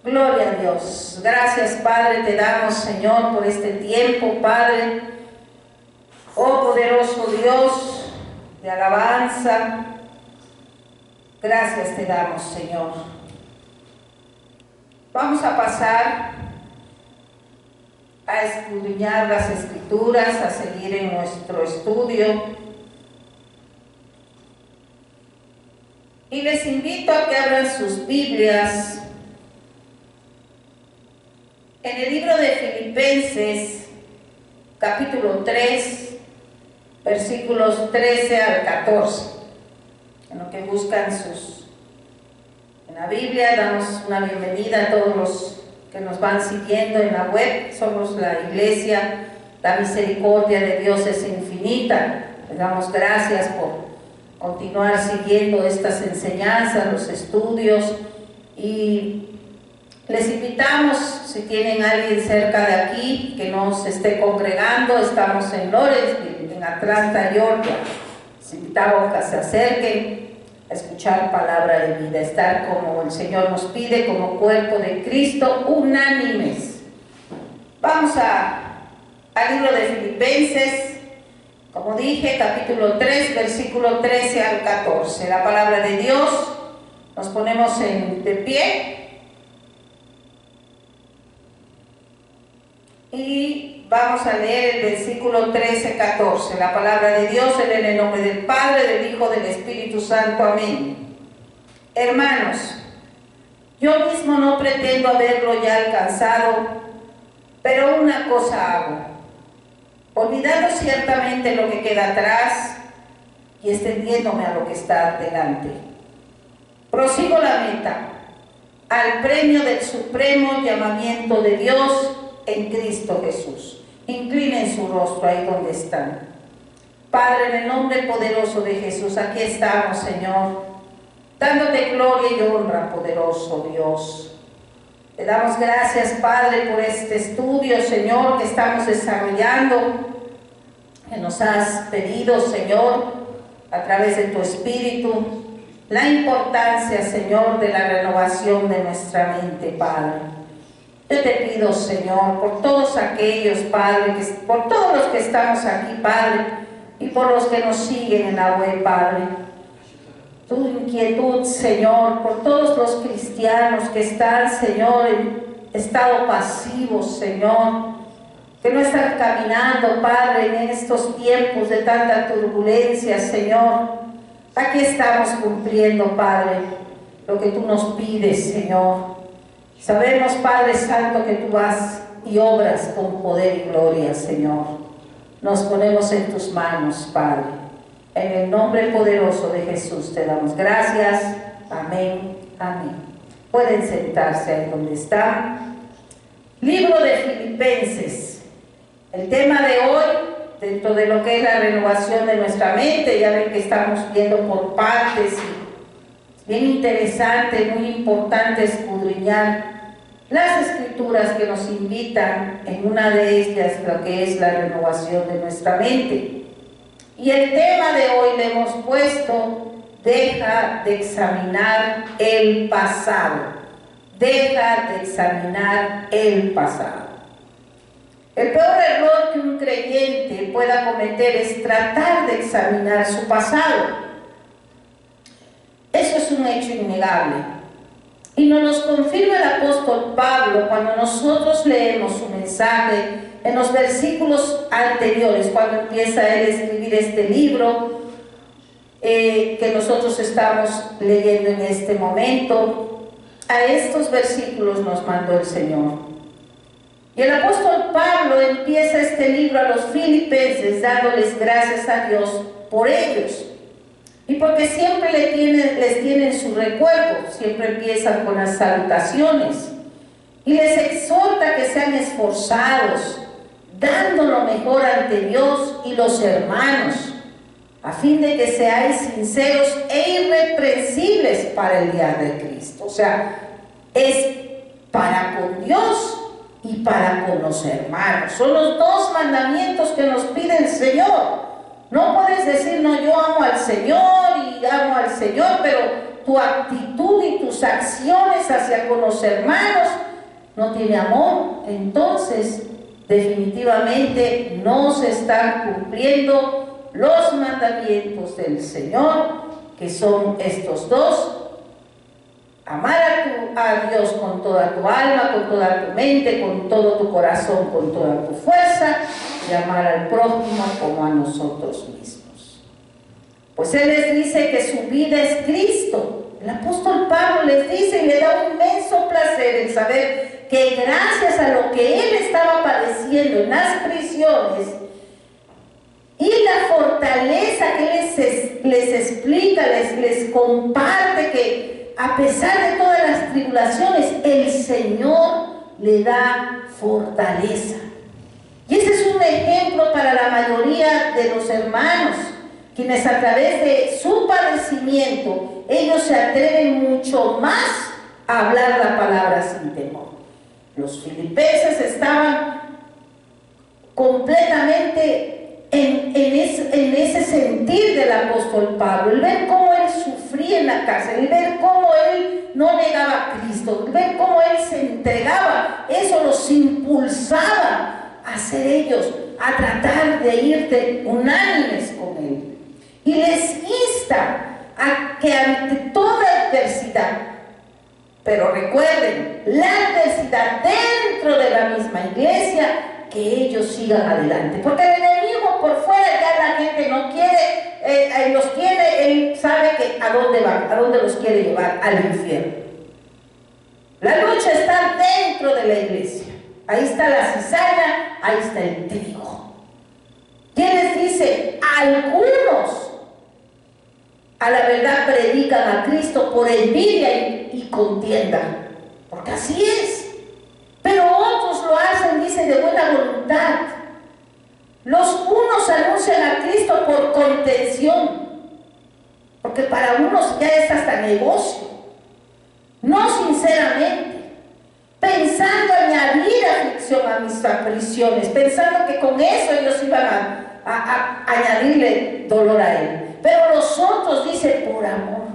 Gloria a Dios. Gracias, Padre, te damos, Señor, por este tiempo, Padre. Oh poderoso Dios de alabanza, gracias te damos, Señor. Vamos a pasar a escudriñar las Escrituras, a seguir en nuestro estudio. Y les invito a que abran sus Biblias en el libro de Filipenses, capítulo 3, versículos 13 al 14. En lo que buscan en la Biblia, damos una bienvenida a todos los que nos van siguiendo en la web. Somos la Iglesia, la misericordia de Dios es infinita. Les damos gracias por continuar siguiendo estas enseñanzas, los estudios, y les invitamos, si tienen alguien cerca de aquí que nos esté congregando, estamos en Lawrenceville, en Atlanta, Georgia. Les invitamos a que se acerquen a escuchar palabra de vida, estar como el Señor nos pide, como cuerpo de Cristo, unánimes. Vamos al libro de Filipenses, como dije, capítulo 3, versículo 13 al 14. La palabra de Dios, nos ponemos de pie. Y vamos a leer el versículo 13-14. La palabra de Dios en el nombre del Padre, del Hijo, del Espíritu Santo. Amén. Hermanos, yo mismo no pretendo haberlo ya alcanzado, pero una cosa hago, olvidando ciertamente lo que queda atrás y extendiéndome a lo que está delante. Prosigo la meta, al premio del supremo llamamiento de Dios en Cristo Jesús. Inclinen su rostro ahí donde están. Padre, en el nombre poderoso de Jesús, aquí estamos, Señor, dándote gloria y honra, poderoso Dios. Te damos gracias, Padre, por este estudio, Señor, que estamos desarrollando, que nos has pedido, Señor, a través de tu Espíritu, la importancia, Señor, de la renovación de nuestra mente, Padre. Yo te pido, Señor, por todos aquellos, Padre, por todos los que estamos aquí, Padre, y por los que nos siguen en la web, Padre, tu inquietud, Señor, por todos los cristianos que están, Señor, en estado pasivo, Señor, que no están caminando, Padre, en estos tiempos de tanta turbulencia, Señor. Aquí estamos cumpliendo, Padre, lo que tú nos pides, Señor. Sabemos, Padre Santo, que tú vas y obras con poder y gloria, Señor. Nos ponemos en tus manos, Padre. En el nombre poderoso de Jesús te damos gracias. Amén, amén. Pueden sentarse ahí donde están. Libro de Filipenses. El tema de hoy, dentro de lo que es la renovación de nuestra mente, ya ven que estamos viendo por partes, bien interesante, muy importante escudriñar las Escrituras que nos invitan en una de ellas, lo que es la renovación de nuestra mente. Y el tema de hoy le hemos puesto: deja de examinar el pasado. Deja de examinar el pasado. El peor error que un creyente pueda cometer es tratar de examinar su pasado. Eso es un hecho innegable. Y nos lo confirma el apóstol Pablo cuando nosotros leemos su mensaje en los versículos anteriores, cuando empieza él a escribir este libro que nosotros estamos leyendo en este momento. A estos versículos nos mandó el Señor. Y el apóstol Pablo empieza este libro a los filipenses dándoles gracias a Dios por ellos. Y porque siempre les tienen su recuerdo, siempre empiezan con las salutaciones. Y les exhorta que sean esforzados, dando lo mejor ante Dios y los hermanos, a fin de que seáis sinceros e irreprensibles para el día de Cristo. O sea, es para con Dios y para con los hermanos. Son los dos mandamientos que nos pide el Señor. No puedes decir, no, yo amo al Señor y amo al Señor, pero tu actitud y tus acciones hacia con los hermanos no tiene amor, entonces definitivamente no se están cumpliendo los mandamientos del Señor, que son estos dos: amar a Dios con toda tu alma, con toda tu mente, con todo tu corazón, con toda tu fuerza, y amar al prójimo como a nosotros mismos. Pues Él les dice que su vida es Cristo. El apóstol Pablo les dice y le da un inmenso placer el saber que gracias a lo que Él estaba padeciendo en las prisiones y la fortaleza que les explica, les comparte, que a pesar de todas las tribulaciones, el Señor le da fortaleza. Y ese es un ejemplo para la mayoría de los hermanos, quienes a través de su padecimiento, ellos se atreven mucho más a hablar la palabra sin temor. Los filipenses estaban completamente en ese sentir del apóstol Pablo, el ver cómo él sufría en la cárcel, el ver cómo él no negaba a Cristo, el ver cómo él se entregaba. Eso los impulsaba a ser ellos, a tratar de ir unánimes con él. Y les insta a que ante toda adversidad, pero recuerden, la adversidad dentro de la misma iglesia, que ellos sigan adelante, porque el enemigo por fuera ya la gente no quiere, los tiene, él sabe que a dónde van, a dónde los quiere llevar, al infierno. La lucha está dentro de la iglesia, ahí está la cizaña, ahí está el trigo. ¿Quién les dice? Algunos a la verdad predican a Cristo por envidia y contienda, porque así es. Pero otros lo hacen, dice, de buena voluntad. Los unos anuncian a Cristo por contención, porque para unos ya es hasta negocio, no sinceramente, pensando añadir aflicción a mis aflicciones, pensando que con eso ellos iban a añadirle dolor a él. Pero los otros dicen por amor,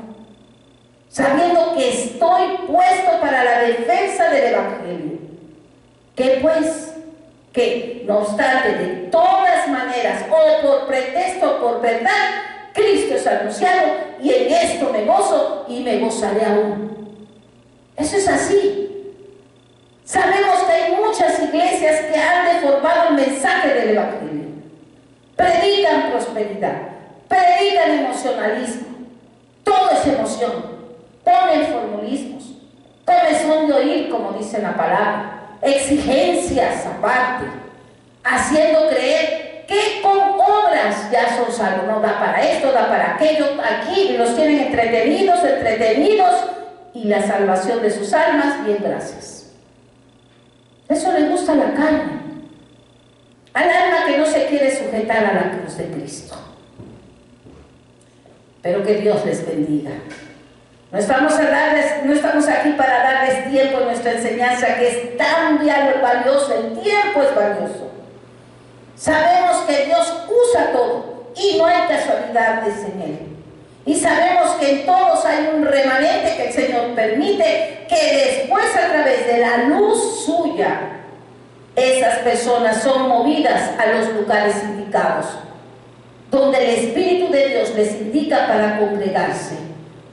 sabiendo que estoy puesto para la defensa del Evangelio. Que pues, que no obstante, de todas maneras, o por pretexto o por verdad, Cristo es anunciado, y en esto me gozo y me gozaré aún. Eso es así. Sabemos que hay muchas iglesias que han deformado el mensaje del Evangelio. Predican prosperidad, predican emocionalismo, todo es emoción, ponen formulismos, tomes son de oír, como dice la palabra, exigencias aparte, haciendo creer que con obras ya son salvos. No da para esto, da para aquello, aquí los tienen entretenidos, y la salvación de sus almas, bien, gracias. Eso le gusta a la carne, al alma que no se quiere sujetar a la cruz de Cristo. Pero que Dios les bendiga. No estamos aquí para darles tiempo en nuestra enseñanza, que es tan valioso. El tiempo es valioso. Sabemos que Dios usa todo y no hay casualidades en Él. Y sabemos que en todos hay un remanente que el Señor permite, que después, a través de la luz suya, esas personas son movidas a los lugares indicados, donde el Espíritu de Dios les indica para congregarse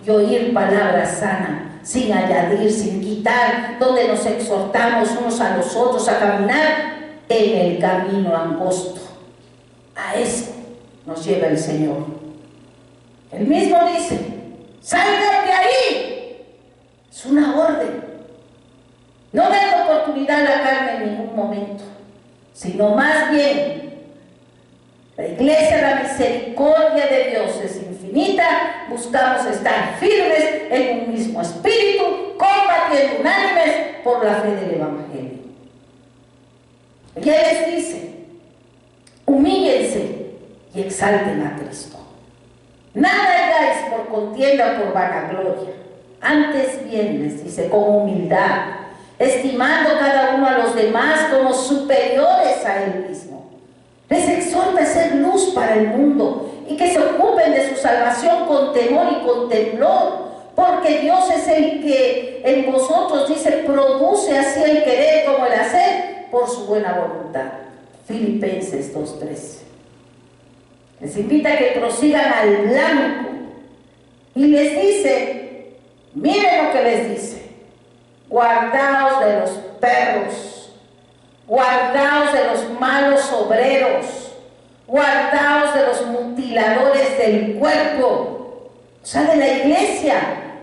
y oír palabra sana, sin añadir, sin quitar, donde nos exhortamos unos a los otros a caminar en el camino angosto. A eso nos lleva el Señor. Él mismo dice: salgan de ahí. Es una orden. No den oportunidad a la carne en ningún momento, sino más bien la iglesia, la misericordia de Dios es infinita. Buscamos estar firmes en un mismo espíritu, combatiendo unánimes por la fe del Evangelio. Y Él les dice: humíllense y exalten a Cristo. Nada hagáis por contienda o por vanagloria, antes bien, les dice, con humildad, estimando cada uno a los demás como superiores a Él mismo. Les exhorta a ser luz para el mundo y que se ocupen de su salvación con temor y con temblor, porque Dios es el que en vosotros, dice, produce así el querer como el hacer por su buena voluntad. Filipenses 2:13. Les invita a que prosigan al blanco y les dice, miren lo que les dice: guardaos de los perros, guardaos de los malos obreros, guardaos de los mutiladores del cuerpo, o sea, de la iglesia,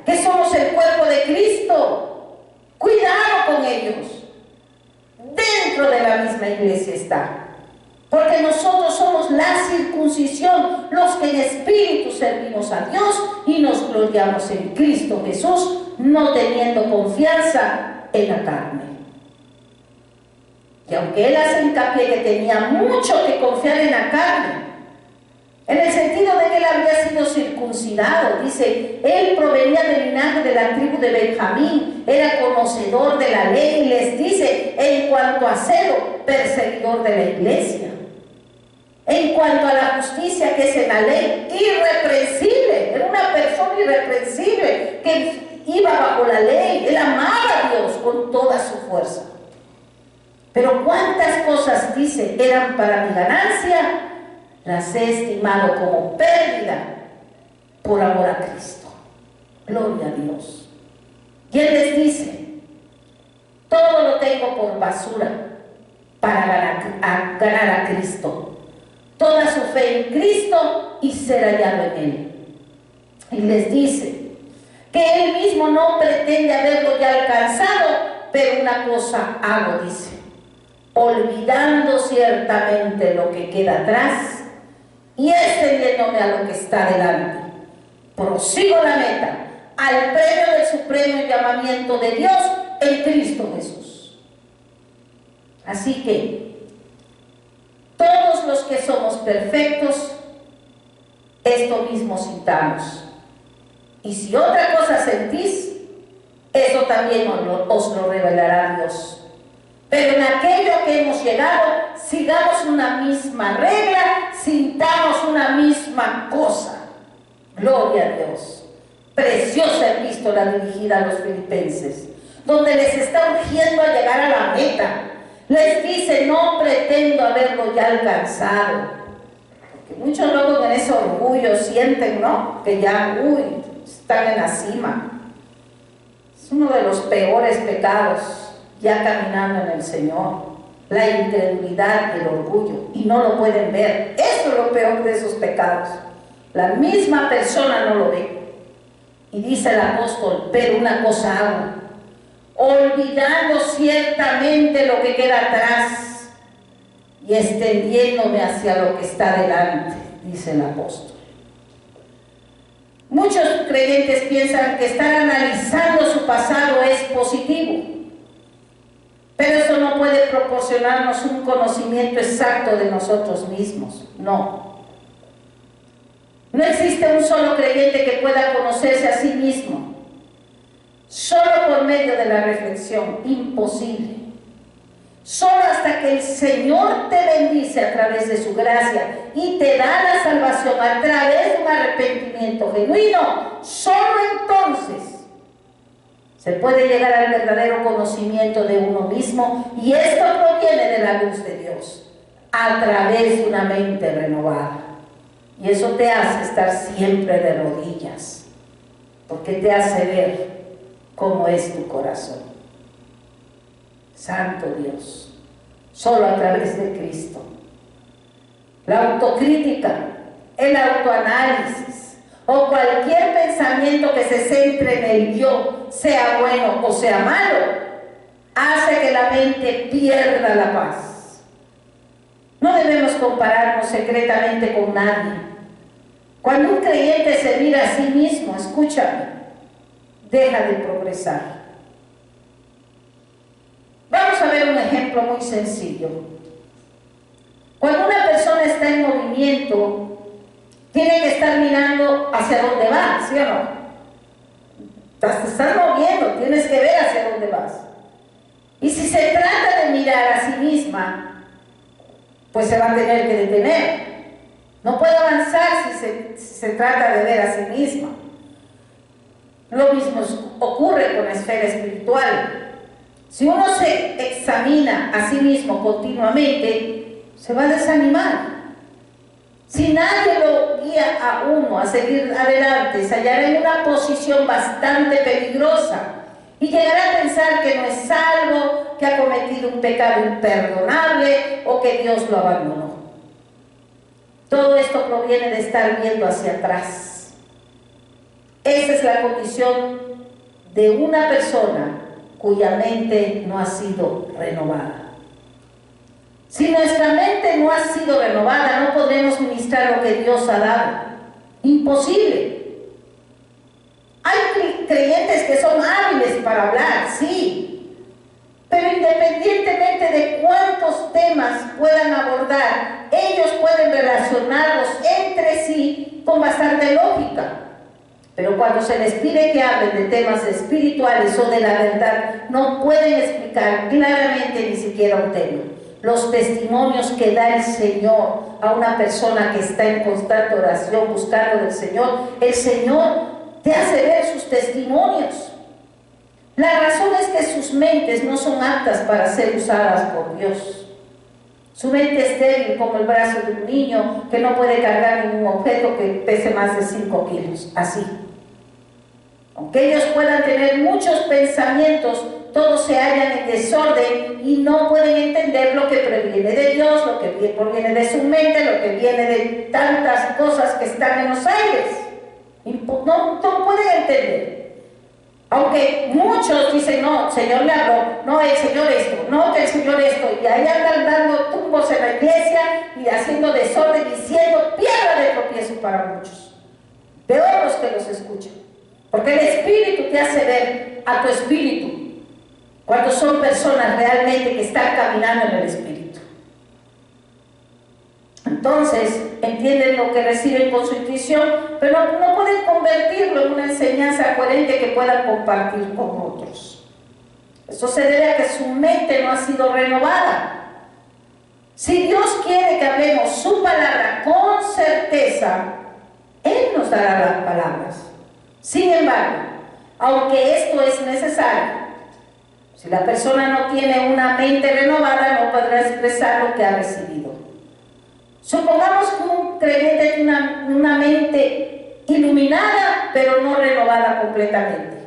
que somos el cuerpo de Cristo. Cuidado con ellos. Dentro de la misma iglesia está, porque nosotros somos la circuncisión, los que en espíritu servimos a Dios y nos gloriamos en Cristo Jesús, no teniendo confianza en la carne. Y aunque él hace hincapié que tenía mucho que confiar en la carne, en el sentido de que él había sido circuncidado, dice, él provenía del linaje de la tribu de Benjamín, era conocedor de la ley, y les dice, en cuanto a celo, perseguidor de la iglesia. En cuanto a la justicia que es en la ley, irreprensible, era una persona irreprensible, que iba bajo la ley, él amaba a Dios con toda su fuerza. Pero cuántas cosas, dice, eran para mi ganancia, las he estimado como pérdida por amor a Cristo. Gloria a Dios. Y él les dice, todo lo tengo por basura para ganar a Cristo. Toda su fe en Cristo y ser hallado en él. Y les dice que él mismo no pretende haberlo ya alcanzado, pero una cosa hago, dice, olvidando ciertamente lo que queda atrás y extendiéndome a lo que está delante, prosigo la meta, al premio del supremo llamamiento de Dios en Cristo Jesús. Así que todos los que somos perfectos, esto mismo sintamos. Y si otra cosa sentís, eso también os lo revelará Dios. Pero en aquello que hemos llegado, sigamos una misma regla, sintamos una misma cosa. Gloria a Dios. Preciosa epístola dirigida a los filipenses, donde les está urgiendo a llegar a la meta. Les dice, no pretendo haberlo ya alcanzado. Porque muchos luego en ese orgullo sienten, ¿no?, que ya, están en la cima. Es uno de los peores pecados ya caminando en el Señor, la incredulidad y el orgullo, y no lo pueden ver. Eso es lo peor de esos pecados. La misma persona no lo ve. Y dice el apóstol, pero una cosa hago, olvidando ciertamente lo que queda atrás y extendiéndome hacia lo que está delante, dice el apóstol. Muchos creyentes piensan que estar analizando su pasado es positivo, pero eso no puede proporcionarnos un conocimiento exacto de nosotros mismos. No existe un solo creyente que pueda conocerse a sí mismo solo por medio de la reflexión. Imposible. Solo hasta que el Señor te bendice a través de su gracia y te da la salvación a través de un arrepentimiento genuino, solo entonces se puede llegar al verdadero conocimiento de uno mismo, y esto proviene de la luz de Dios a través de una mente renovada. Y eso te hace estar siempre de rodillas, porque te hace ver cómo es tu corazón. Santo Dios, solo a través de Cristo. La autocrítica, el autoanálisis o cualquier pensamiento que se centre en el yo, sea bueno o sea malo, hace que la mente pierda la paz. No debemos compararnos secretamente con nadie. Cuando un creyente se mira a sí mismo, escúchame, deja de progresar. Vamos a ver un ejemplo muy sencillo. Cuando una persona está en movimiento, tiene que estar mirando hacia dónde va, ¿sí o no? Te estás moviendo, tienes que ver hacia dónde vas. Y si se trata de mirar a sí misma, pues se va a tener que detener. No puede avanzar si se trata de ver a sí misma. Lo mismo ocurre con la esfera espiritual. Si uno se examina a sí mismo continuamente, se va a desanimar. Si nadie lo guía a uno a seguir adelante, se hallará en una posición bastante peligrosa y llegará a pensar que no es salvo, que ha cometido un pecado imperdonable o que Dios lo abandonó. Todo esto proviene de estar viendo hacia atrás. Esa es la condición de una persona cuya mente no ha sido renovada. Si nuestra mente no ha sido renovada, no podremos ministrar lo que Dios ha dado. Imposible. Hay creyentes que son hábiles para hablar, sí, pero independientemente de cuántos temas puedan abordar, ellos pueden relacionarlos entre sí con bastante lógica. Pero cuando se les pide que hablen de temas espirituales o de la verdad, no pueden explicar claramente ni siquiera un tema. Los testimonios que da el Señor a una persona que está en constante oración buscando del Señor, el Señor te hace ver sus testimonios. La razón es que sus mentes no son aptas para ser usadas por Dios. Su mente es débil como el brazo de un niño que no puede cargar ningún objeto que pese más de 5 kilos, así. Aunque ellos puedan tener muchos pensamientos, todos se hallan en desorden y no pueden entender lo que proviene de Dios, lo que proviene de su mente, lo que viene de tantas cosas que están en los aires. No pueden entender. Aunque muchos dicen, no, el Señor me habló, no, el Señor esto, no, que el Señor esto, y ahí andan dando tumbos en la iglesia y haciendo desorden y siendo piedra de tropiezo para muchos. Peor los que los escuchan. Porque el Espíritu te hace ver a tu espíritu cuando son personas realmente que están caminando en el Espíritu. Entonces, entienden lo que reciben con su intuición, pero no pueden convertirlo en una enseñanza coherente que puedan compartir con otros. Esto se debe a que su mente no ha sido renovada. Si Dios quiere que hablemos su palabra con certeza, Él nos dará las palabras. Sin embargo, aunque esto es necesario, si la persona no tiene una mente renovada, no podrá expresar lo que ha recibido. Supongamos que un creyente tiene una mente iluminada, pero no renovada completamente.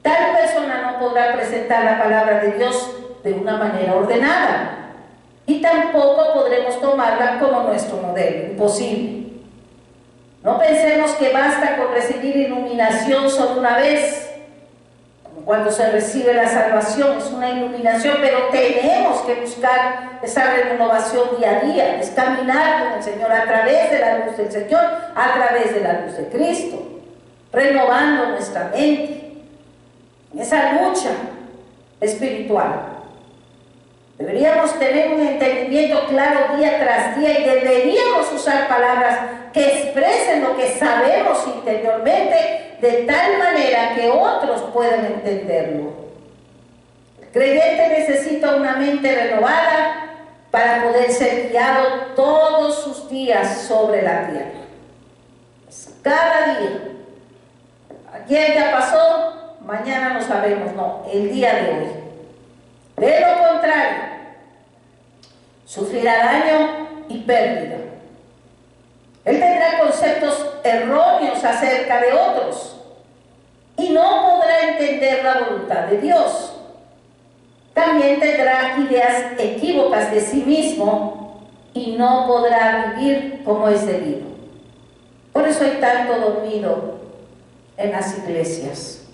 Tal persona no podrá presentar la palabra de Dios de una manera ordenada y tampoco podremos tomarla como nuestro modelo. Imposible. No pensemos que basta con recibir iluminación solo una vez. Cuando se recibe la salvación es una iluminación, pero tenemos que buscar esa renovación día a día, es caminar con el Señor a través de la luz del Señor, a través de la luz de Cristo, renovando nuestra mente en esa lucha espiritual. Deberíamos tener un entendimiento claro día tras día y deberíamos usar palabras que expresen lo que sabemos interiormente de tal manera que otros puedan entenderlo. El creyente necesita una mente renovada para poder ser guiado todos sus días sobre la tierra. Cada día. Ayer ya pasó, mañana no sabemos, no, el día de hoy. De lo contrario, sufrirá daño y pérdida. Él tendrá conceptos erróneos acerca de otros y no podrá entender la voluntad de Dios. También tendrá ideas equívocas de sí mismo y no podrá vivir como es debido. Por eso hay tanto dormido en las iglesias.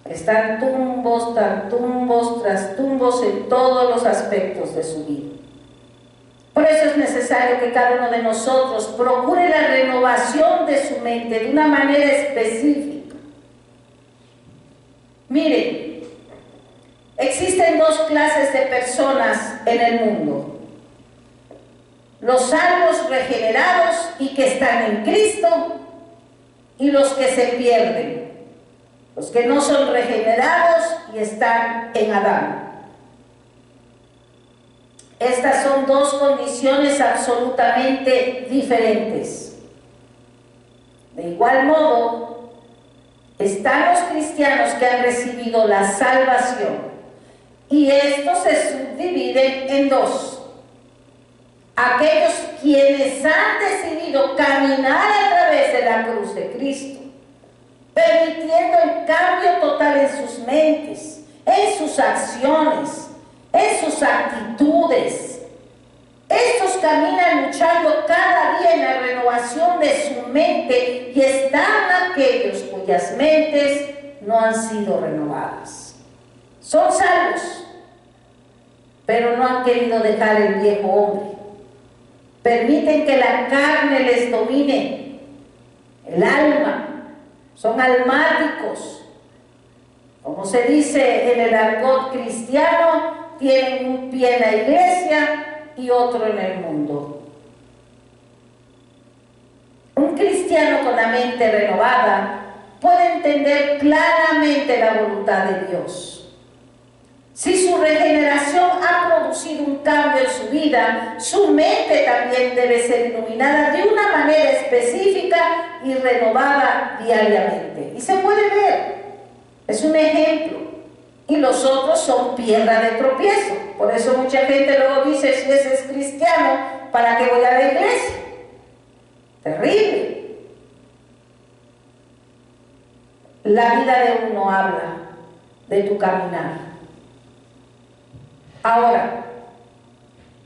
Están tumbos tras tumbos en todos los aspectos de su vida. Por eso es necesario que cada uno de nosotros procure la renovación de su mente de una manera específica. Miren, existen dos clases de personas en el mundo: los salvos regenerados y que están en Cristo, y los que se pierden, los que no son regenerados y están en Adán. Estas son dos condiciones absolutamente diferentes. De igual modo, Están los cristianos que han recibido la salvación, y estos se subdividen en dos. Aquellos quienes han decidido caminar a través de la cruz de Cristo, permitiendo el cambio total en sus mentes, en sus acciones, en sus actitudes. Estos caminan luchando cada día en la renovación de su mente, y están aquellos cuyas mentes no han sido renovadas. Son salvos, pero no han querido dejar el viejo hombre. Permiten que la carne les domine el alma. Son almáticos. Como se dice en el argot cristiano, tienen un pie en la iglesia y otro en el mundo. Un cristiano con la mente renovada puede entender claramente la voluntad de Dios. Si su regeneración ha producido un cambio en su vida, su mente también debe ser iluminada de una manera específica y renovada diariamente. Y se puede ver, es un ejemplo. Y los otros son piedra de tropiezo. Por eso mucha gente luego dice, si ese es cristiano, ¿para qué voy a la iglesia? Terrible. La vida de uno habla de tu caminar. Ahora,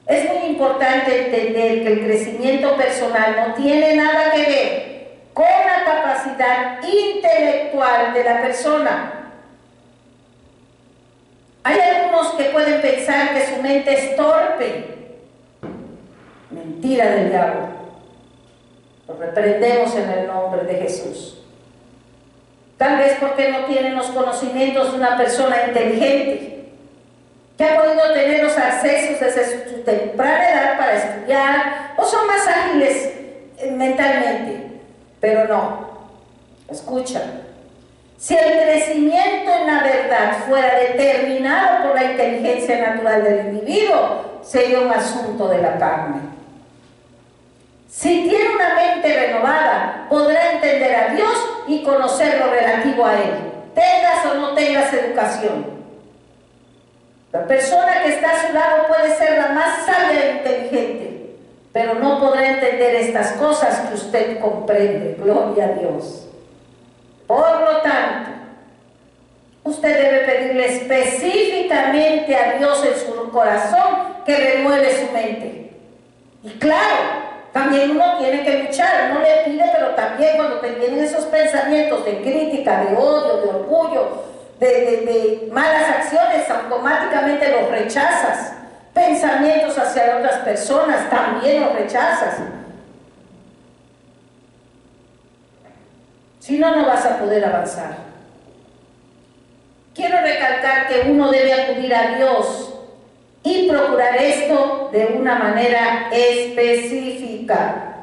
es muy importante entender que el crecimiento personal no tiene nada que ver con la capacidad intelectual de la persona. Hay algunos que pueden pensar que su mente es torpe. Mentira del diablo. Lo reprendemos en el nombre de Jesús. Tal vez porque no tienen los conocimientos de una persona inteligente, que ha podido tener los accesos desde su temprana edad para estudiar, o son más ágiles mentalmente. Pero no, escucha, si el crecimiento en la verdad fuera determinado por la inteligencia natural del individuo, sería un asunto de la carne. Si tiene una mente renovada, podrá entender a Dios y conocer lo relativo a Él, tengas o no tengas educación. La persona que está a su lado puede ser la más sabia e inteligente, pero no podrá entender estas cosas que usted comprende. Gloria a Dios. Por lo tanto, usted debe pedirle específicamente a Dios en su corazón que renueve su mente. Y claro, también uno tiene que luchar, uno le pide, pero también cuando te vienen esos pensamientos de crítica, de odio, de orgullo, de malas acciones, automáticamente los rechazas. Pensamientos hacia otras personas, también los rechazas. Si no, no vas a poder avanzar. Quiero recalcar que uno debe acudir a Dios y procurar esto de una manera específica.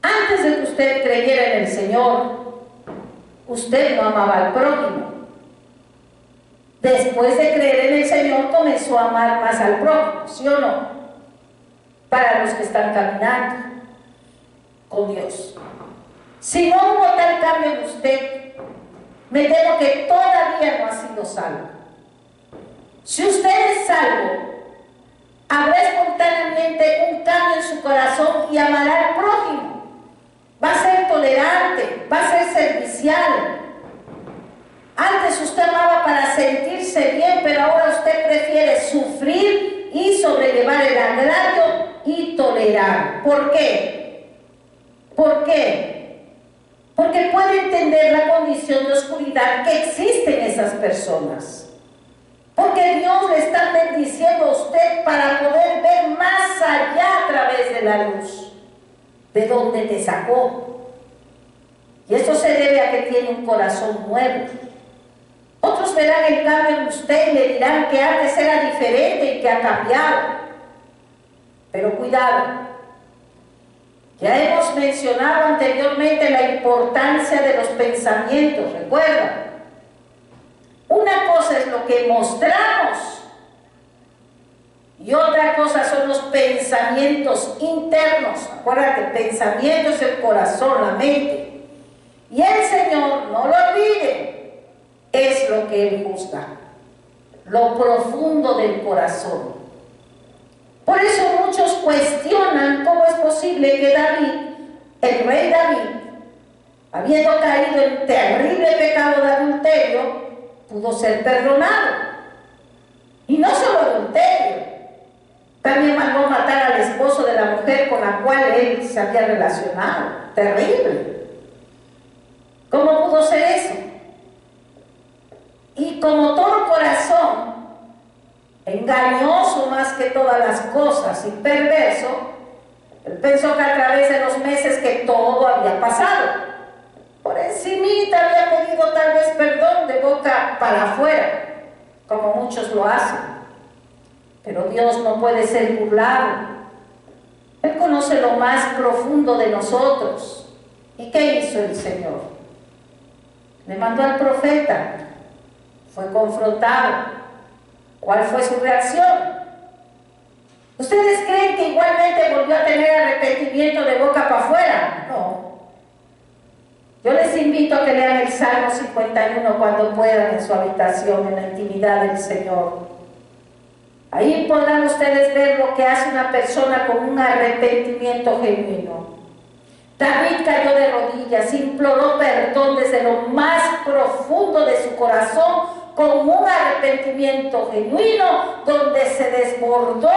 Antes de que usted creyera en el Señor, usted no amaba al prójimo. Después de creer en el Señor, comenzó a amar más al prójimo, ¿sí o no? Para los que están caminando con Dios. Si no hubo tal cambio en usted, me temo que todavía no ha sido salvo. Si usted es salvo, habrá espontáneamente un cambio en su corazón y amará al prójimo. Va a ser tolerante, va a ser servicial. Antes usted amaba para sentirse bien, pero ahora usted prefiere sufrir y sobrellevar el agravio y tolerar. ¿Por qué? ¿Por qué? Porque puede entender la condición de oscuridad que existe en esas personas. Porque Dios le está bendiciendo a usted para poder ver más allá a través de la luz, de donde te sacó. Y esto se debe a que tiene un corazón nuevo. Otros verán el cambio en usted y le dirán que antes era diferente y que ha cambiado. Pero cuidado, ya hemos mencionado anteriormente la importancia de los pensamientos, recuerda. Una cosa es lo que mostramos y otra cosa son los pensamientos internos. Acuérdate, pensamiento es el corazón, la mente. Y el Señor, no lo olvide, es lo que Él juzga, lo profundo del corazón. Por eso muchos cuestionan cómo es posible que David, el rey David, habiendo caído en terrible pecado de adulterio, pudo ser perdonado. Y no solo adulterio, también mandó matar al esposo de la mujer con la cual él se había relacionado. Terrible. ¿Cómo pudo ser eso? Y como todo corazón, engañoso más que todas las cosas y perverso, él pensó que a través de los meses que todo había pasado. Por encimita había pedido tal vez perdón de boca para afuera, como muchos lo hacen. Pero Dios no puede ser burlado. Él conoce lo más profundo de nosotros. ¿Y qué hizo el Señor? Le mandó al profeta, fue confrontado. ¿Cuál fue su reacción? ¿Ustedes creen que igualmente volvió a tener arrepentimiento de boca para afuera? No. Yo les invito a que lean el Salmo 51 cuando puedan en su habitación, en la intimidad del Señor. Ahí podrán ustedes ver lo que hace una persona con un arrepentimiento genuino. David cayó de rodillas, imploró perdón desde lo más profundo de su corazón, con un arrepentimiento genuino, donde se desbordó,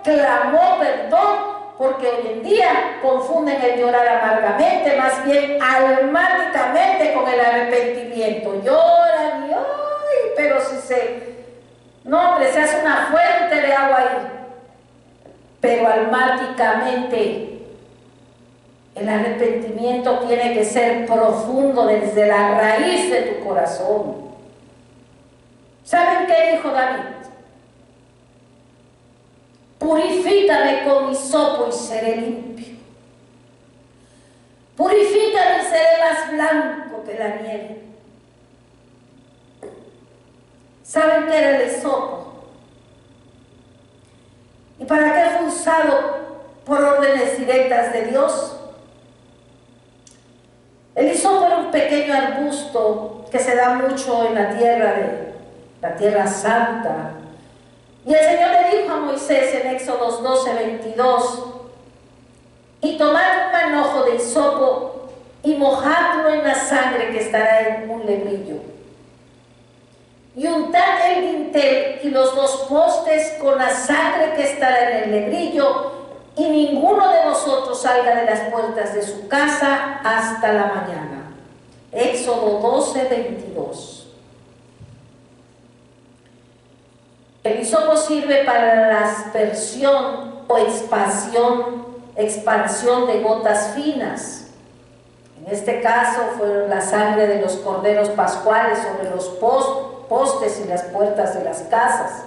clamó perdón, porque hoy en día confunden el llorar amargamente, más bien almáticamente con el arrepentimiento. Lloran y ¡ay! Pero si no, hombre, se hace una fuente de agua ahí. Pero almáticamente el arrepentimiento tiene que ser profundo desde la raíz de tu corazón. ¿Saben qué dijo David? Purifícame con hisopo y seré limpio. Purifícame y seré más blanco que la nieve. ¿Saben qué era el hisopo? ¿Y para qué fue usado por órdenes directas de Dios? El hisopo era un pequeño arbusto que se da mucho en la tierra santa. Y el Señor le dijo a Moisés en Éxodo 12:22: y tomad un manojo de hisopo y mojadlo en la sangre que estará en un lebrillo. Y untad el dintel y los dos postes con la sangre que estará en el lebrillo, y ninguno de vosotros salga de las puertas de su casa hasta la mañana. Éxodo 12:22. El hisopo sirve para la aspersión o expansión de gotas finas. En este caso fueron la sangre de los corderos pascuales sobre los postes y las puertas de las casas.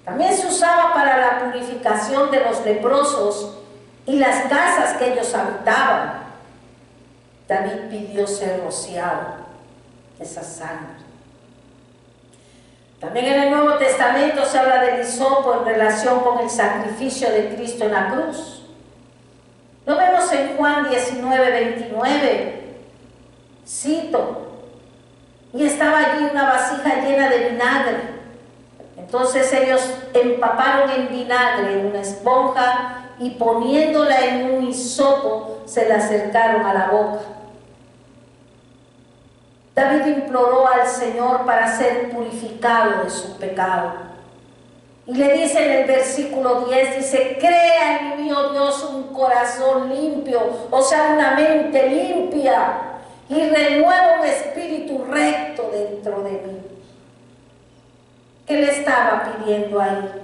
También se usaba para la purificación de los leprosos y las casas que ellos habitaban. David pidió ser rociado esa sangre. También en el Nuevo Testamento se habla del hisopo en relación con el sacrificio de Cristo en la cruz. Lo vemos en Juan 19:29. Cito: y estaba allí una vasija llena de vinagre. Entonces ellos empaparon en vinagre en una esponja y poniéndola en un hisopo se la acercaron a la boca. David imploró al Señor para ser purificado de su pecado. Y le dice en el versículo 10, dice: crea en mí, oh Dios, un corazón limpio, o sea, una mente limpia, y renueva un espíritu recto dentro de mí. ¿Qué le estaba pidiendo ahí?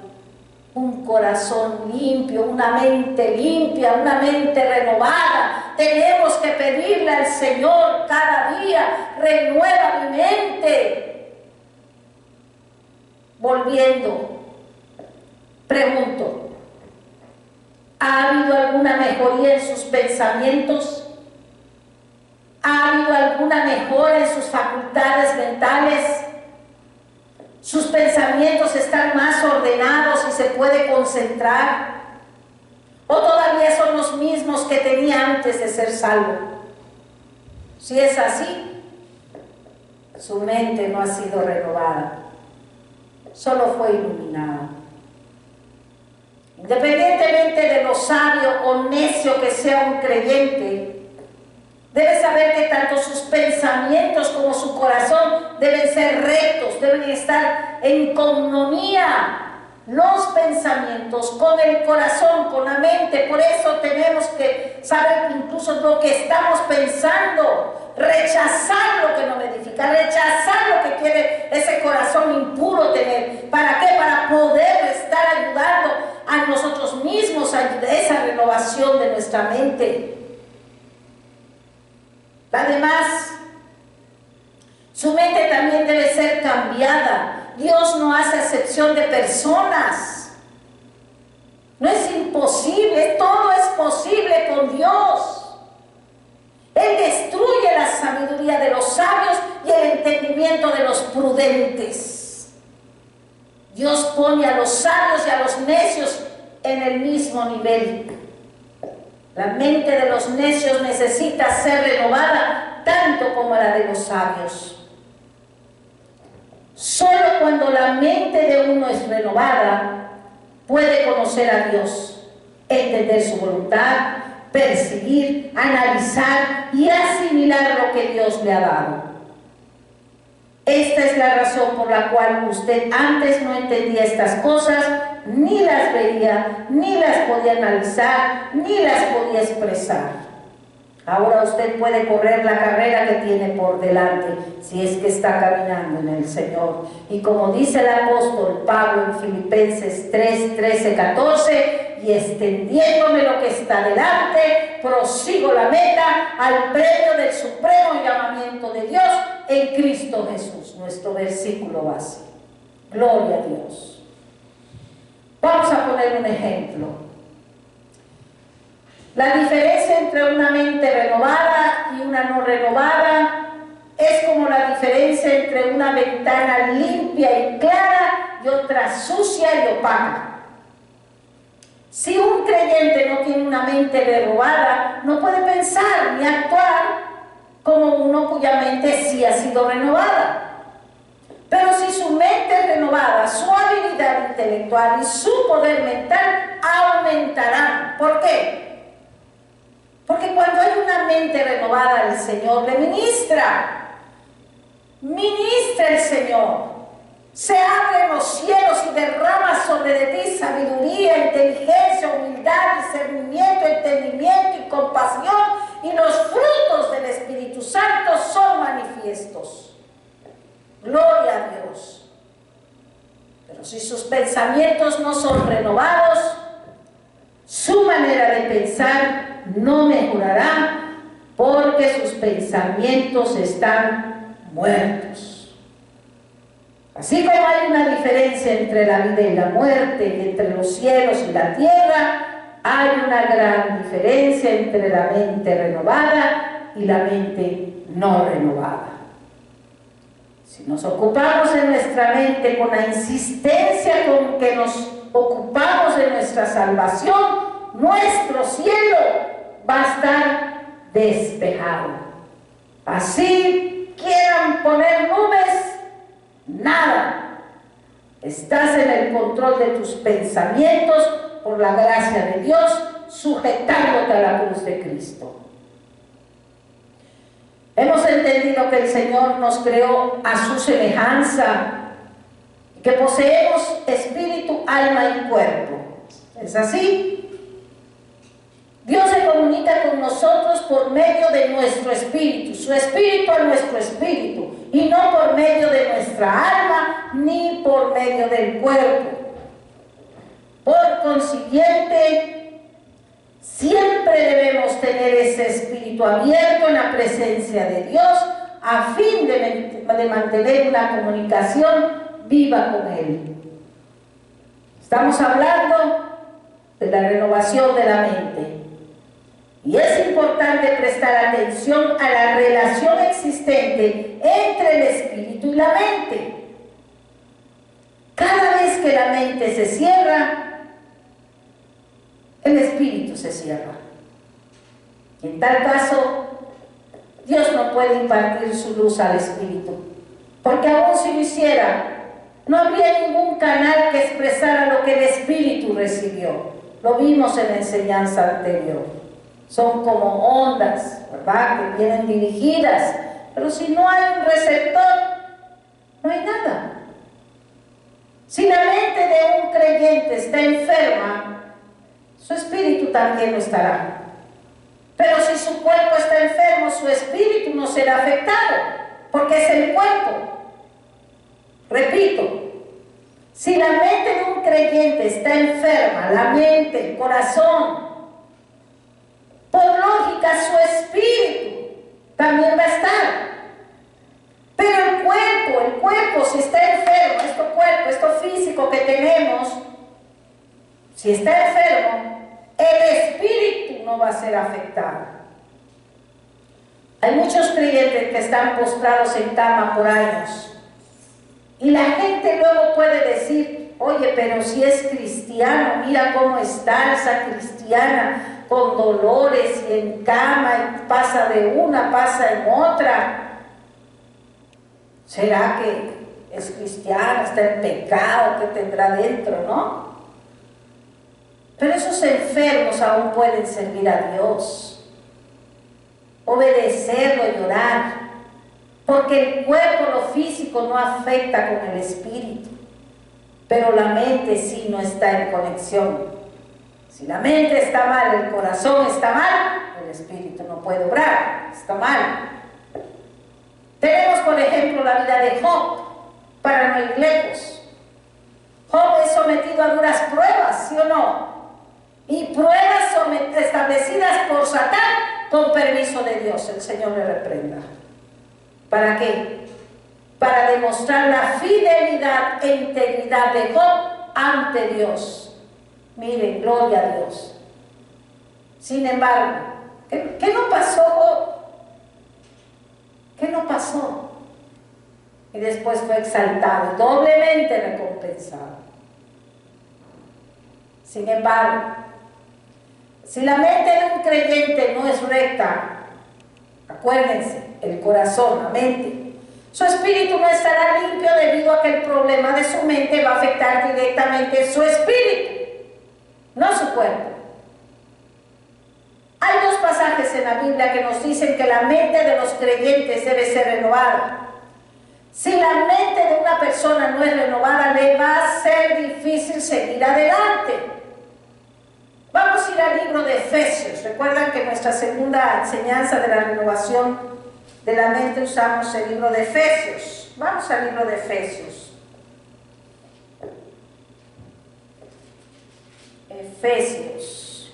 Un corazón limpio, una mente limpia, una mente renovada. Tenemos que pedirle al Señor cada día: renueva mi mente. Volviendo, pregunto: ¿ha habido alguna mejoría en sus pensamientos? ¿Ha habido alguna mejora en sus facultades mentales? ¿Sus pensamientos están más ordenados y se puede concentrar? ¿O todavía son los mismos que tenía antes de ser salvo? Si es así, su mente no ha sido renovada, solo fue iluminada. Independientemente de lo sabio o necio que sea un creyente, debe saber que tanto sus pensamientos como su corazón deben ser rectos, deben estar en comunión. Los pensamientos con el corazón, con la mente. Por eso tenemos que saber incluso lo que estamos pensando, rechazar lo que no me edifica, rechazar lo que quiere ese corazón impuro tener. ¿Para qué? Para poder estar ayudando a nosotros mismos a esa renovación de nuestra mente. Además, su mente también debe ser cambiada. Dios no hace acepción de personas. No es imposible, todo es posible con Dios. Él destruye la sabiduría de los sabios y el entendimiento de los prudentes. Dios pone a los sabios y a los necios en el mismo nivel. La mente de los necios necesita ser renovada tanto como la de los sabios. Solo cuando la mente de uno es renovada, puede conocer a Dios, entender su voluntad, percibir, analizar y asimilar lo que Dios le ha dado. Esta es la razón por la cual usted antes no entendía estas cosas, ni las veía, ni las podía analizar, ni las podía expresar. Ahora usted puede correr la carrera que tiene por delante, si es que está caminando en el Señor. Y como dice el apóstol Pablo en Filipenses 3, 13, 14, y extendiéndome lo que está delante, prosigo la meta al premio del supremo llamamiento de Dios en Cristo Jesús, nuestro versículo base. Gloria a Dios. Vamos a poner un ejemplo. La diferencia entre una mente renovada y una no renovada es como la diferencia entre una ventana limpia y clara y otra sucia y opaca. Si un creyente no tiene una mente renovada, no puede pensar ni actuar como uno cuya mente sí ha sido renovada. Pero si su mente es renovada, su habilidad intelectual y su poder mental aumentarán. ¿Por qué? Porque cuando hay una mente renovada, el Señor le ministra. Ministra el Señor. Se abren los cielos y derrama sobre de ti sabiduría, inteligencia, humildad, discernimiento, entendimiento y compasión. Y los frutos del Espíritu Santo son manifiestos. Gloria a Dios. Pero si sus pensamientos no son renovados, su manera de pensar no mejorará, porque sus pensamientos están muertos. Así como hay una diferencia entre la vida y la muerte, y entre los cielos y la tierra, hay una gran diferencia entre la mente renovada y la mente no renovada. Si nos ocupamos en nuestra mente con la insistencia con que nos ocupamos de nuestra salvación, nuestro cielo va a estar despejado. Así quieran poner nubes, nada. Estás en el control de tus pensamientos por la gracia de Dios, sujetándote a la cruz de Cristo. Hemos entendido que el Señor nos creó a su semejanza, que poseemos espíritu, alma y cuerpo. ¿Es así? Dios se comunica con nosotros por medio de nuestro espíritu, su espíritu a nuestro espíritu, y no por medio de nuestra alma ni por medio del cuerpo. Por consiguiente, siempre debemos tener ese espíritu abierto en la presencia de Dios a fin de mantener una comunicación viva con Él. Estamos hablando de la renovación de la mente. Y es importante prestar atención a la relación existente entre el espíritu y la mente. Cada vez que la mente se cierra, el espíritu se cierra. En tal caso, Dios no puede impartir su luz al Espíritu, porque aún si lo hiciera, no habría ningún canal que expresara lo que el Espíritu recibió. Lo vimos en la enseñanza anterior. Son como ondas, ¿verdad?, que vienen dirigidas, pero si no hay un receptor, no hay nada. Si la mente de un creyente está enferma, su espíritu también lo estará. Pero si su cuerpo está enfermo, su espíritu no será afectado, porque es el cuerpo. Repito, si la mente de un creyente está enferma, la mente, el corazón, por lógica su espíritu también va a estar. Pero el cuerpo si está enfermo, esto físico que tenemos, si está enfermo, el espíritu no va a ser afectado. Hay muchos creyentes que están postrados en cama por años. Y la gente luego puede decir, oye, pero si es cristiano, mira cómo está esa cristiana, con dolores y en cama, y pasa de una, pasa en otra. ¿Será que es cristiano, está en pecado, que tendrá dentro, no? Pero esos enfermos aún pueden servir a Dios, obedecerlo y orar, porque el cuerpo, lo físico, no afecta con el espíritu, pero la mente sí no está en conexión. Si la mente está mal, el corazón está mal, el espíritu no puede obrar, está mal. Tenemos, por ejemplo, la vida de Job, para no ir lejos. Job es sometido a duras pruebas, ¿sí o no? Y pruebas establecidas por Satán con permiso de Dios. El Señor le reprenda. ¿Para qué? Para demostrar la fidelidad e integridad de Job ante Dios. Miren, gloria a Dios. Sin embargo, ¿qué no pasó, Job? ¿Qué no pasó? Y después fue exaltado, doblemente recompensado. Sin embargo, si la mente de un creyente no es recta, acuérdense, el corazón, la mente, su espíritu no estará limpio debido a que el problema de su mente va a afectar directamente su espíritu, no su cuerpo. Hay dos pasajes en la Biblia que nos dicen que la mente de los creyentes debe ser renovada. Si la mente de una persona no es renovada, le va a ser difícil seguir adelante. Vamos a ir al libro de Efesios. Recuerdan que en nuestra segunda enseñanza de la renovación de la mente usamos el libro de Efesios. Vamos al libro de Efesios. Efesios.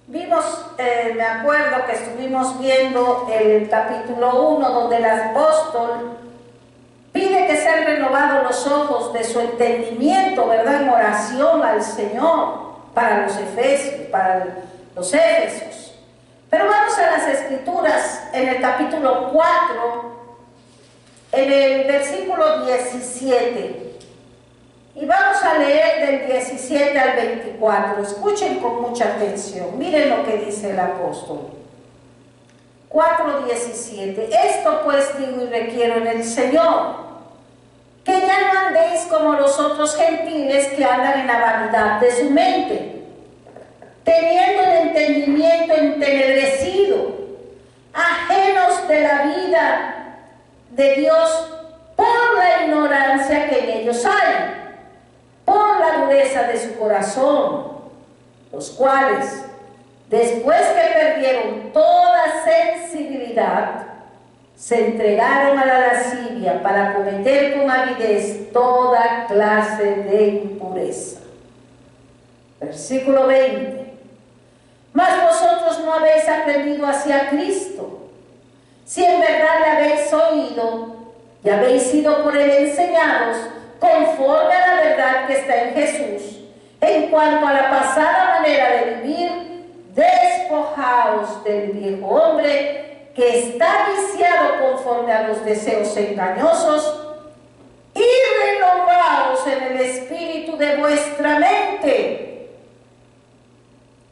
Vimos, me acuerdo que estuvimos viendo el capítulo 1, donde el apóstol pide que sean renovados los ojos de su entendimiento, ¿verdad?, en oración al Señor para los efesios, Pero vamos a las Escrituras, en el capítulo 4, en el versículo 17. Y vamos a leer del 17 al 24. Escuchen con mucha atención. Miren lo que dice el apóstol. 4:17. Esto pues digo y requiero en el Señor, que ya no andéis como los otros gentiles que andan en la vanidad de su mente, teniendo el entendimiento entenebrecido, ajenos de la vida de Dios por la ignorancia que en ellos hay, por la dureza de su corazón, los cuales, después que perdieron toda sensibilidad, se entregaron a la lascivia para cometer con avidez toda clase de impureza. Versículo 20. Mas vosotros no habéis aprendido hacia Cristo, si en verdad le habéis oído y habéis sido por él enseñados, conforme a la verdad que está en Jesús. En cuanto a la pasada manera de vivir, despojaos del viejo hombre que está viciado conforme a los deseos engañosos y renovaos en el espíritu de vuestra mente.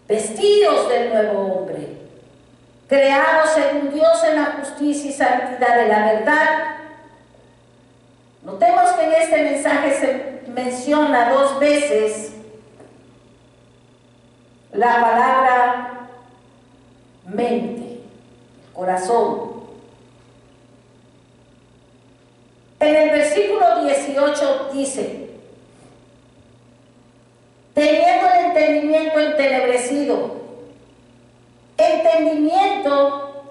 vestidos del nuevo hombre, creados según Dios en la justicia y santidad de la verdad. Notemos que en este mensaje se menciona 2 veces la palabra mente, corazón. En el versículo 18 dice: teniendo el entendimiento entenebrecido. Entendimiento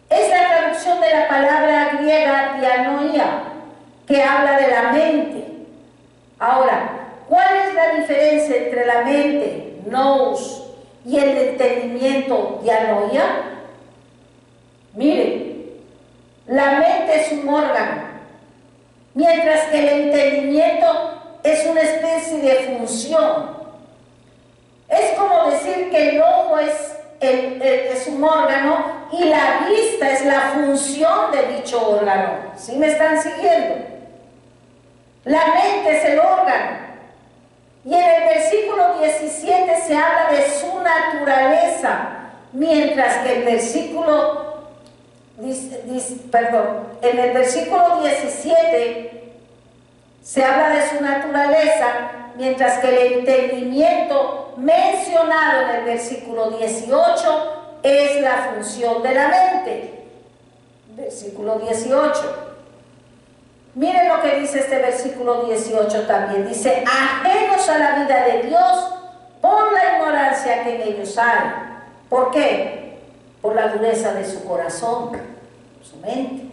es la traducción de la palabra griega dianoia, que habla de la mente. Ahora, ¿cuál es la diferencia entre la mente, nous, y el entendimiento, dianoia? Miren, la mente es un órgano, mientras que el entendimiento es una especie de función. Es como decir que el ojo es un órgano y la vista es la función de dicho órgano. ¿Sí me están siguiendo? La mente es el órgano. Y en el versículo 17 se habla de su naturaleza, mientras que el versículo, en el versículo 17 se habla de su naturaleza, mientras que el entendimiento mencionado en el versículo 18 es la función de la mente. Versículo 18. Miren lo que dice este versículo 18 también. Dice: ajenos a la vida de Dios por la ignorancia que en ellos hay. ¿Por qué? Por la dureza de su corazón, su mente.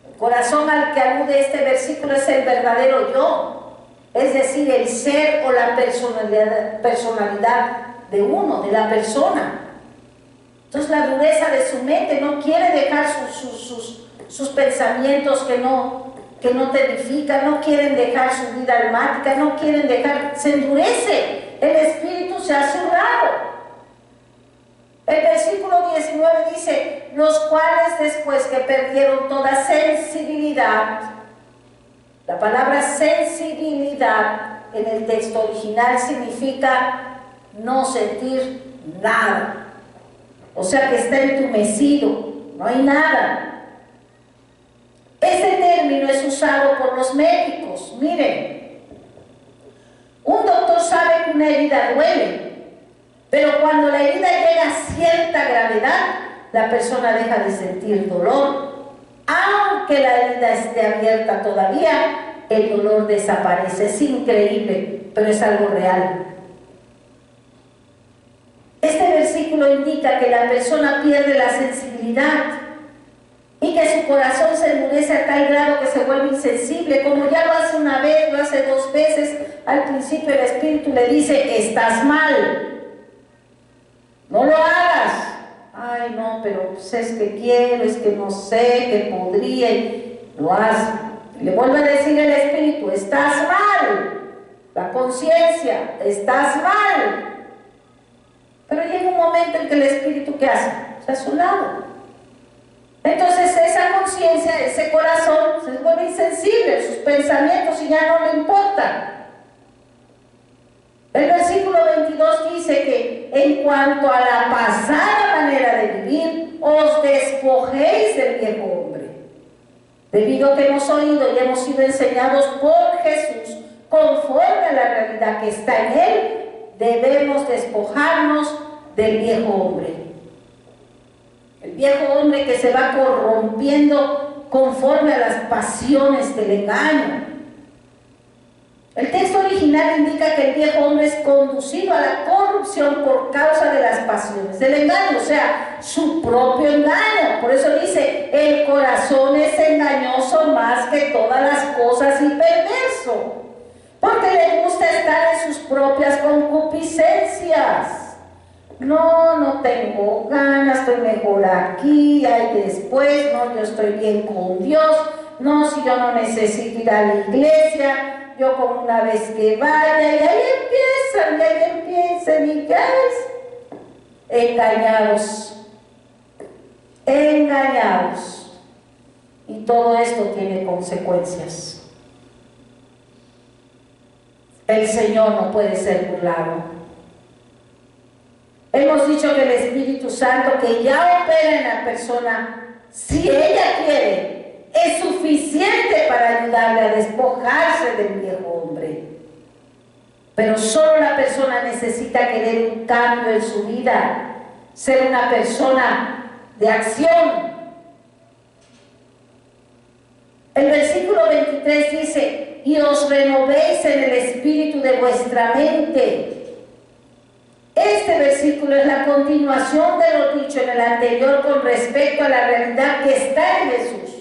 El corazón al que alude este versículo es el verdadero yo, es decir, el ser o la personalidad de uno, de la persona. Entonces la dureza de su mente, no quiere dejar sus pensamientos que no te edifican, no quieren dejar su vida almática, no quieren dejar, se endurece, el espíritu se hace un lado. El versículo 19 dice: los cuales después que perdieron toda sensibilidad. La palabra sensibilidad en el texto original significa no sentir nada. O sea que está entumecido, no hay nada. Este término es usado por los médicos. Miren, un doctor sabe que una herida duele, pero cuando la herida llega a cierta gravedad, la persona deja de sentir dolor. Aunque la herida esté abierta todavía, el dolor desaparece. Es increíble, pero es algo real. Este versículo indica que la persona pierde la sensibilidad y que su corazón se endurece a tal grado que se vuelve insensible. Como ya lo hace una vez, lo hace 2 veces, al principio el Espíritu le dice: estás mal, no lo hagas. Ay, no, pero pues es que quiero, es que no sé, que podría, y lo hace. Le vuelve a decir el Espíritu: estás mal. La conciencia: estás mal. Pero llega un momento en que el Espíritu, ¿qué hace? Se hace a su lado. Entonces esa conciencia, ese corazón se vuelve insensible, sus pensamientos y ya no le importan. El versículo 22 dice que en cuanto a la pasada manera de vivir, os despojéis del viejo hombre, debido a que hemos oído y hemos sido enseñados por Jesús, conforme a la realidad que está en él, debemos despojarnos del viejo hombre. El viejo hombre que se va corrompiendo conforme a las pasiones del engaño. El texto original indica que el viejo hombre es conducido a la corrupción por causa de las pasiones del engaño, o sea, su propio engaño. Por eso dice: el corazón es engañoso más que todas las cosas y perverso, porque le gusta estar en sus propias concupiscencias. No tengo ganas, estoy mejor aquí, ahí después, no, yo estoy bien con Dios, no, si yo no necesito ir a la iglesia, yo con una vez que vaya, y ahí empiezan, y ya es. Engañados. Y todo esto tiene consecuencias. El Señor no puede ser burlado. Hemos dicho que el Espíritu Santo que ya opera en la persona, si ella quiere, es suficiente para ayudarle a despojarse del viejo hombre. Pero solo la persona necesita querer un cambio en su vida, ser una persona de acción. El versículo 23 dice, y os renovéis en el espíritu de vuestra mente. Este versículo es la continuación de lo dicho en el anterior con respecto a la realidad que está en Jesús,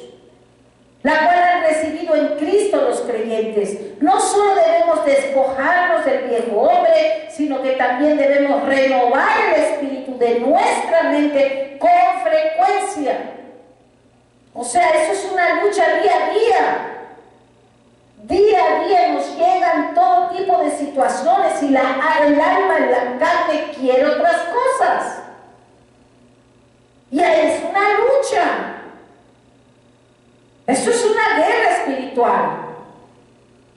la cual han recibido en Cristo los creyentes. No solo debemos despojarnos del viejo hombre, sino que también debemos renovar el espíritu de nuestra mente con frecuencia. O sea, eso es una lucha día a día. Día a día nos llegan todo tipo de situaciones y el alma y la carne quiere otras cosas. Y es una lucha. Esto es una guerra espiritual.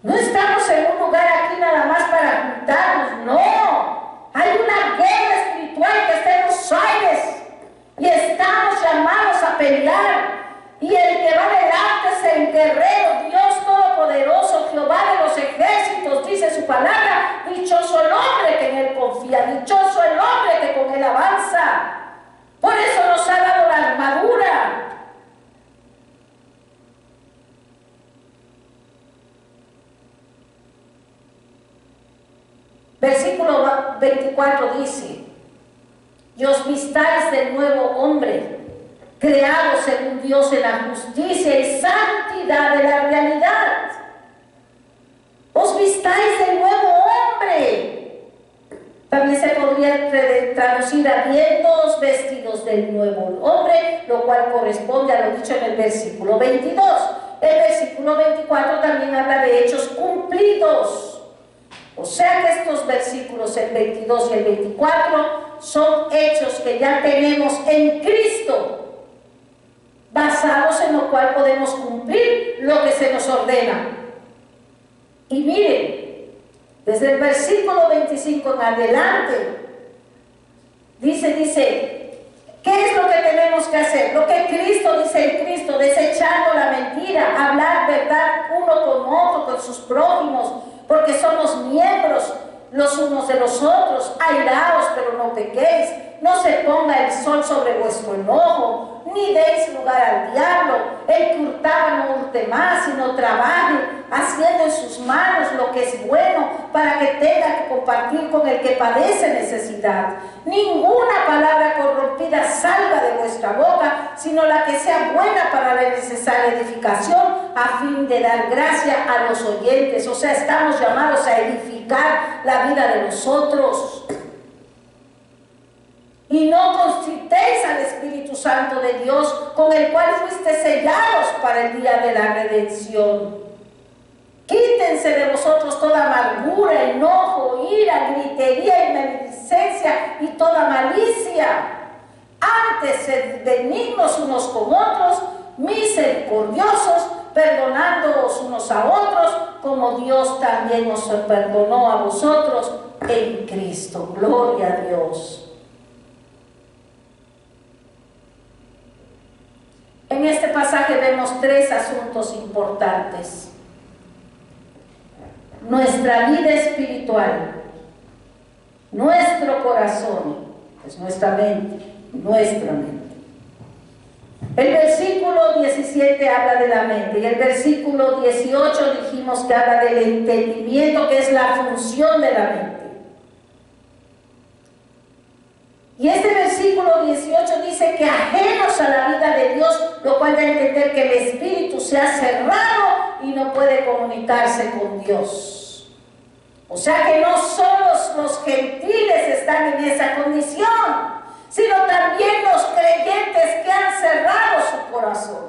No estamos en un lugar aquí nada más para juntarnos, no. Hay una guerra espiritual que está en los aires y estamos llamados a pelear. Y el que va delante es el guerrero, Dios Todopoderoso, Jehová de los ejércitos, dice su palabra. Dichoso el hombre que en él confía, dichoso el hombre que con él avanza. Por eso nos ha dado la armadura. Versículo 24 dice, y os vistáis del nuevo hombre, creados según Dios en la justicia y santidad de la realidad. Os vistáis del nuevo hombre. También se podría traducir habiéndoos vestidos del nuevo hombre, lo cual corresponde a lo dicho en el versículo 22. El versículo 24 también habla de hechos cumplidos. O sea que estos versículos, el 22 y el 24, son hechos que ya tenemos en Cristo, basados en lo cual podemos cumplir lo que se nos ordena. Y miren, desde el versículo 25 en adelante, dice, ¿qué es lo que tenemos que hacer? Lo que Cristo dice en Cristo, desechando la mentira, hablar verdad uno con otro, con sus prójimos, porque somos miembros los unos de los otros. Airaos, pero no pequéis. No se ponga el sol sobre vuestro enojo, ni deis lugar al diablo. El que hurtaba no hurte más, sino trabaje, haciendo en sus manos lo que es bueno, para que tenga que compartir con el que padece necesidad. Ninguna palabra corrompida salga de vuestra boca, sino la que sea buena para la necesaria edificación, a fin de dar gracia a los oyentes. O sea, estamos llamados a edificar la vida de los otros. Y no constritéis al Espíritu Santo de Dios, con el cual fuiste sellados para el día de la redención. Quítense de vosotros toda amargura, enojo, ira, gritería y maledicencia y toda malicia. Antes, sed benignos unos con otros, misericordiosos, perdonándoos unos a otros, como Dios también os perdonó a vosotros en Cristo. Gloria a Dios. En este pasaje vemos tres asuntos importantes. Nuestra vida espiritual, nuestro corazón, es nuestra mente. El versículo 17 habla de la mente y el versículo 18 dijimos que habla del entendimiento, que es la función de la mente. Y este versículo 18 dice que ajenos a la vida de Dios, lo cual da a entender que el espíritu se ha cerrado y no puede comunicarse con Dios. O sea que no solo los gentiles están en esa condición, sino también los creyentes que han cerrado su corazón.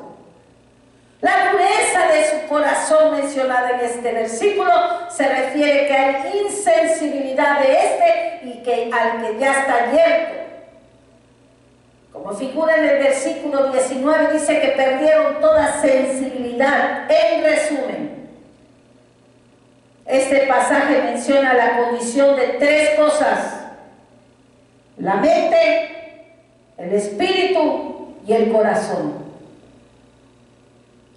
La dureza de su corazón mencionada en este versículo se refiere que hay insensibilidad de este y que al que ya está abierto. Como figura en el versículo 19, dice que perdieron toda sensibilidad. En resumen, este pasaje menciona la condición de tres cosas: la mente, el espíritu y el corazón.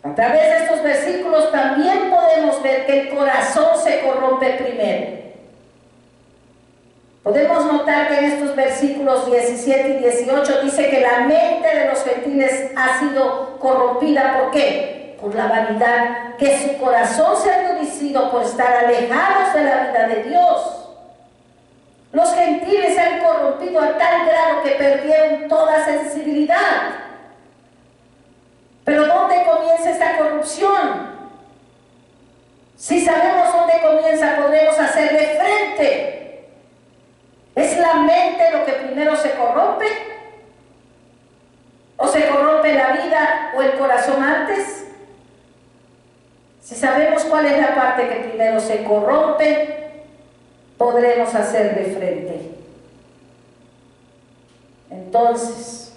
A través de estos versículos también podemos ver que el corazón se corrompe primero. Podemos notar que en estos versículos 17 y 18 dice que la mente de los gentiles ha sido corrompida. ¿Por qué? Por la vanidad, que su corazón se ha endurecido por estar alejados de la vida de Dios. Los gentiles se han corrompido a tal grado que perdieron toda sensibilidad. Pero ¿dónde comienza esta corrupción? Si sabemos dónde comienza, podremos hacerle frente. ¿Es la mente lo que primero se corrompe? ¿O se corrompe la vida o el corazón antes? Si sabemos cuál es la parte que primero se corrompe, podremos hacerle frente. Entonces,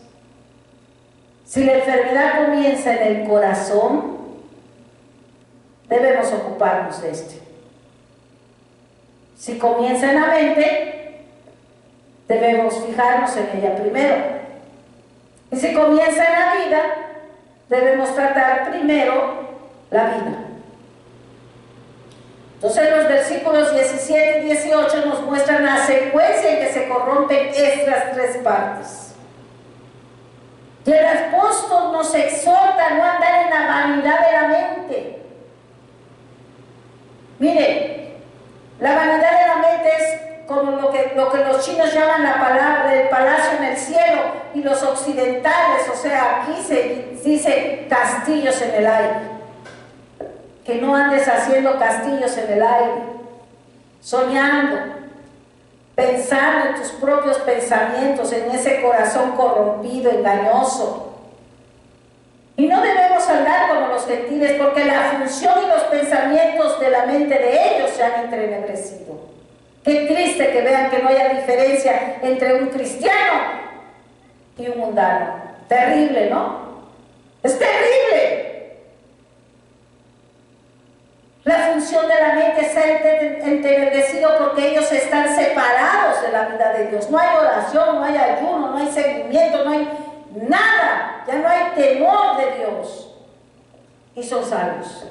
si la enfermedad comienza en el corazón, debemos ocuparnos de esto. Si comienza en la mente, debemos fijarnos en ella primero. Y si comienza en la vida, debemos tratar primero la vida. Entonces los versículos 17 y 18 nos muestran la secuencia en que se corrompen estas tres partes. Y el apóstol nos exhorta a no andar en la vanidad de la mente. Mire, la vanidad de la mente es como lo que los chinos llaman la palabra el palacio en el cielo, y los occidentales, o sea, aquí se dice castillos en el aire. Que no andes haciendo castillos en el aire, soñando, pensando en tus propios pensamientos, en ese corazón corrompido, engañoso. Y no debemos andar como los gentiles, porque la función y los pensamientos de la mente de ellos se han entrenebrecido. Qué triste que vean que no haya diferencia entre un cristiano y un mundano. Terrible, ¿no? Es terrible. La función de la mente se ha entenebrecido porque ellos están separados de la vida de Dios. No hay oración, no hay ayuno, no hay seguimiento, no hay nada. Ya no hay temor de Dios. Y son salvos.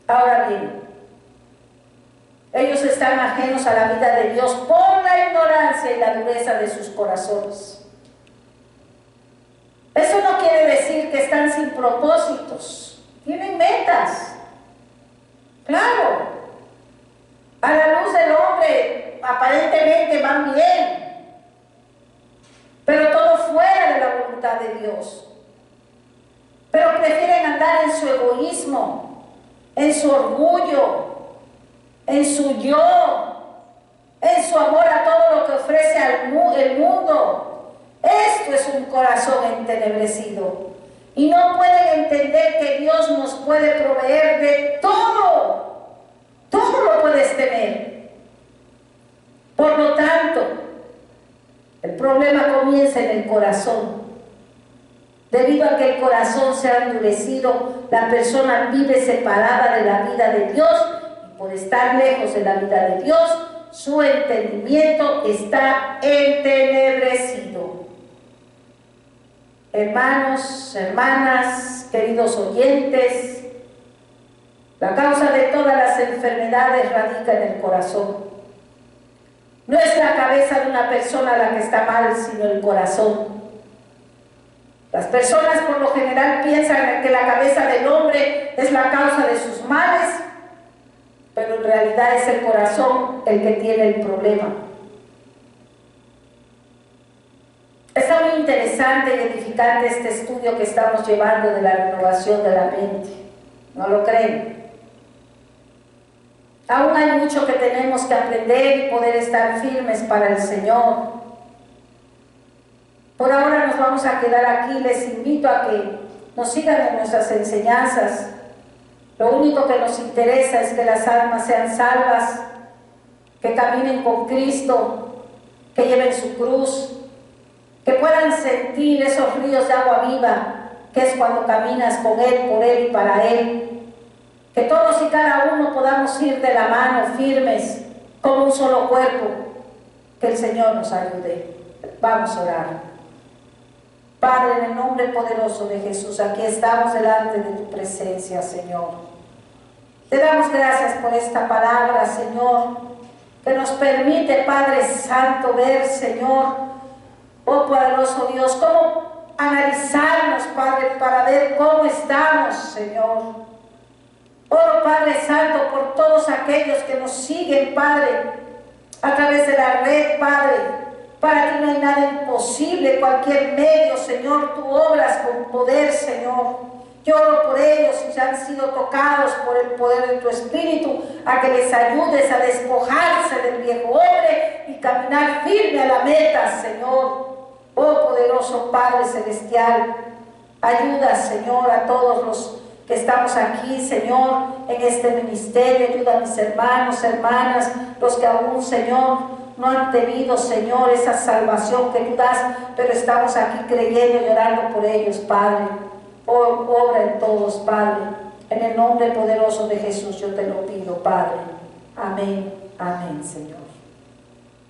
Ahora bien, ellos están ajenos a la vida de Dios por la ignorancia y la dureza de sus corazones. Eso no quiere decir que están sin propósitos. Tienen metas. Claro. A la luz del hombre aparentemente van bien. Pero todo fuera de la voluntad de Dios. Pero prefieren andar en su egoísmo, en su orgullo, en su yo, en su amor a todo lo que ofrece el mundo. Esto es un corazón entenebrecido. Y no pueden entender que Dios nos puede proveer de todo. Todo lo puedes tener. Por lo tanto, el problema comienza en el corazón. Debido a que el corazón se ha endurecido, la persona vive separada de la vida de Dios. Y por estar lejos de la vida de Dios, su entendimiento está entenebrecido. Hermanos, hermanas, queridos oyentes, la causa de todas las enfermedades radica en el corazón. No es la cabeza de una persona la que está mal, sino el corazón. Las personas por lo general piensan que la cabeza del hombre es la causa de sus males, pero en realidad es el corazón el que tiene el problema. Está muy interesante y edificante este estudio que estamos llevando de la renovación de la mente. ¿No lo creen? Aún hay mucho que tenemos que aprender y poder estar firmes para el Señor. Por ahora nos vamos a quedar aquí. Les invito a que nos sigan en nuestras enseñanzas. Lo único que nos interesa es que las almas sean salvas, que caminen con Cristo, que lleven su cruz, que puedan sentir esos ríos de agua viva, que es cuando caminas con Él, por Él y para Él. Que todos y cada uno podamos ir de la mano firmes como un solo cuerpo. Que el Señor nos ayude. Vamos a orar. Padre, en el nombre poderoso de Jesús, aquí estamos delante de tu presencia, Señor. Te damos gracias por esta palabra, Señor, que nos permite, Padre Santo, ver, Señor, oh poderoso Dios, cómo analizarnos, Padre, para ver cómo estamos, Señor. Oro, Padre Santo, por todos aquellos que nos siguen, Padre, a través de la red, Padre. Para ti no hay nada imposible, cualquier medio, Señor, tú obras con poder, Señor. Yo oro por ellos y ya han sido tocados por el poder de tu Espíritu, a que les ayudes a despojarse del viejo hombre y caminar firme a la meta, Señor. Oh poderoso Padre Celestial, ayuda, Señor, a todos los que estamos aquí, Señor, en este ministerio. Ayuda a mis hermanos, hermanas, los que aún, Señor, no han tenido, Señor, esa salvación que tú das, pero estamos aquí creyendo y orando por ellos, Padre. Obra en todos, Padre. En el nombre poderoso de Jesús yo te lo pido, Padre. Amén, amén, Señor.